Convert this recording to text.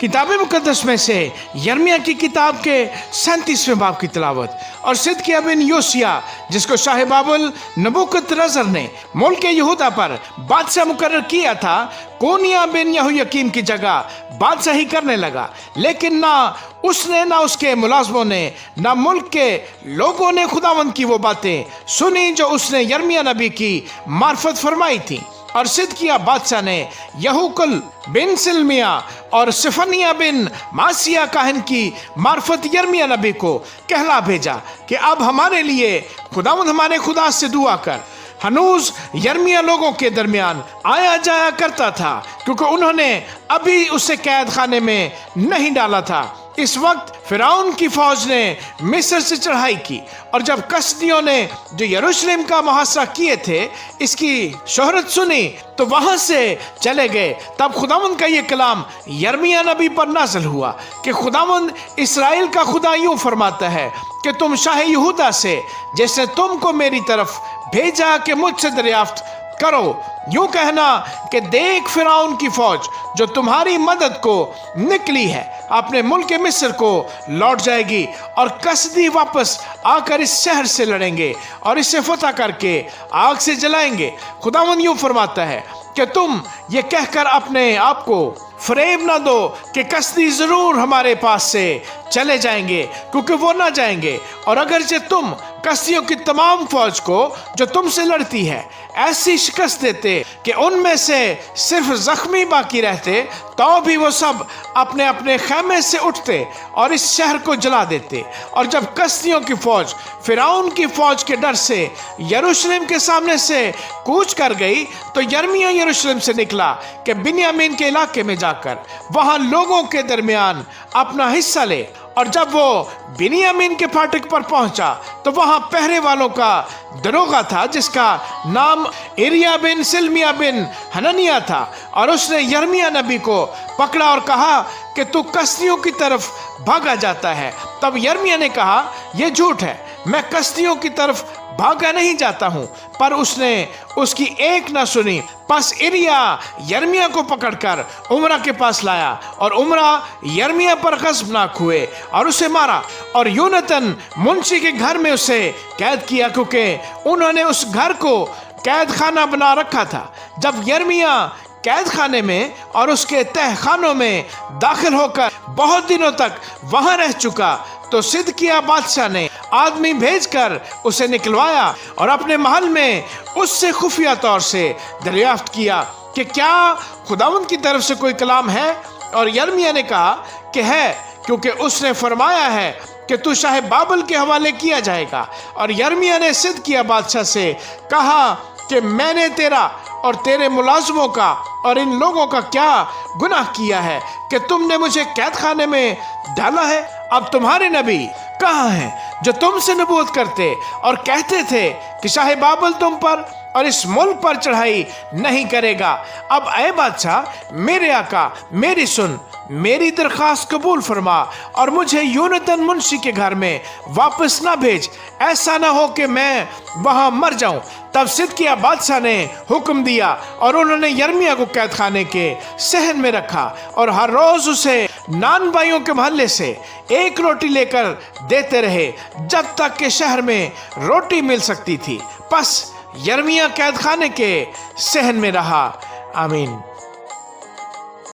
किताब मुकद्दस में से यर्मिया की किताब के 37वें बाब की तिलावत। और सिदकिय्याह बिन योसिया, जिसको शाह बाबुल नबूकदनेस्सर ने मुल्क यहूदा पर बादशाह मुकर्रर किया था, कोनिया बिन यहोयाकीम की जगह बादशाही करने लगा। लेकिन ना उसने, ना उसके मुलाजमों ने, ना मुल्क के लोगों ने खुदावंद की वो बातें सुनी जो उसने यर्मिया नबी की मार्फत फरमाई थी। और सिदकिय्याह बादशाह ने यहूकुल बिन सिलमिया और सिफनिया बिन मासिया काहन की मार्फत यर्मिया नबी को कहला भेजा कि अब हमारे लिए खुदावंद हमारे खुदा से दुआ कर। हनूज यर्मिया लोगों के दरमियान आया जाया करता था, क्योंकि उन्होंने अभी उसे कैद खाने में नहीं डाला था। इस वक्त फिरौन की फौज ने मिस्र से चढ़ाई की, और जब कसदियों ने जो यरूशलेम का मुहासरा किए थे इसकी शोहरत सुनी तो वहां से चले गए। तब खुदावंद का ये कलाम यर्मिया नबी पर नाज़िल हुआ कि खुदावंद इस्राएल का खुदा यूं फरमाता है कि तुम शाह यहूदा से, जिसने तुमको मेरी तरफ भेजा कि मुझसे दरियाफ्त करो, यूं कहना कि देख फिरौन की फौज जो तुम्हारी मदद को निकली है अपने मुल्क मिस्र को लौट जाएगी, और कसदी वापस आकर इस शहर से लड़ेंगे और इसे फतह करके आग से जलाएंगे। खुदावंद यूं फरमाता है कि तुम ये कहकर अपने आप को फरेब ना दो कि कसदी जरूर हमारे पास से चले जाएंगे, क्योंकि वो ना जाएंगे। और अगर जे तुम कसदियों की तमाम फौज को जो तुमसे लड़ती है ऐसी शिकस्त देते कि उनमें से सिर्फ जख्मी बाकी रहते, तो भी वो सब अपने अपने खैमे से उठते और इस शहर को जला देते। और जब कसदियों की फौज फिरौन की फौज के डर से यरूशलेम के सामने से कूच कर गई, तो यर्मिया यरूशलेम से निकला कि बिन्यामीन के इलाके में जाकर वहां लोगों के दरमियान अपना हिस्सा ले। और जब वो बिन्यामीन के फाटक पर पहुंचा तो वहां पहरे वालों का दरोगा था, जिसका नाम एरिया बिन सिलमिया बिन हननिया था। और उसने यर्मिया नबी को पकड़ा और कहा कि तू कसदियों की तरफ भागा जाता है। तब यर्मिया ने कहा, यह झूठ है, मैं कसदियों की तरफ भागा नहीं जाता हूं। पर उसने उसकी एक न सुनी। बस एरिया यर्मिया को पकड़कर उमरा के पास लाया, और उमरा यर्मिया पर गज़बनाक हुए और उसे मारा, और योनातान मुंशी के घर में उसे कैद किया, क्योंकि उन्होंने उस घर को कैद खाना बना रखा था। जब यर्मिया कैद खाने में और उसके तहखानों में दाखिल होकर बहुत दिनों तक वहां रह चुका, तो सिदकिय्याह बादशाह ने आदमी भेजकर उसे निकलवाया और अपने महल में उससे खुफिया तौर से दरियाफ्त किया कि क्या खुदावंद की तरफ से कोई कलाम है। और यर्मिया ने कहा कि है, क्योंकि उसने फरमाया है कि तू शाह बाबुल के हवाले किया जाएगा। और यर्मिया ने सिदकिय्याह बादशाह से कहा कि मैंने तेरा और तेरे मुलाजमों का और इन लोगों का क्या गुनाह किया है कि तुमने मुझे कैद खाने में डाला है। अब तुम्हारे नबी कहाँ हैं जो तुमसे नबूवत करते और कहते थे कि शाह बाबुल तुम पर और इस मुल्क पर चढ़ाई नहीं करेगा। अब ऐ बादशाह, मेरे आका, मेरी सुन, मेरी दरख्वास्त कबूल फरमा और मुझे योनातान मुंशी के घर में वापस ना भेज, ऐसा ना हो कि मैं वहां मर जाऊं। तब सिदकिय्याह बादशाह ने हुक्म दिया और उन्होंने यर्मिया को कैद खाने के सहन में रखा और हर रोज उसे नान भाइयों के महल्ले से एक रोटी लेकर देते रहे, जब तक कि शहर में रोटी मिल सकती थी। बस यर्मिया कैद खाने के सहन में रहा। आमीन।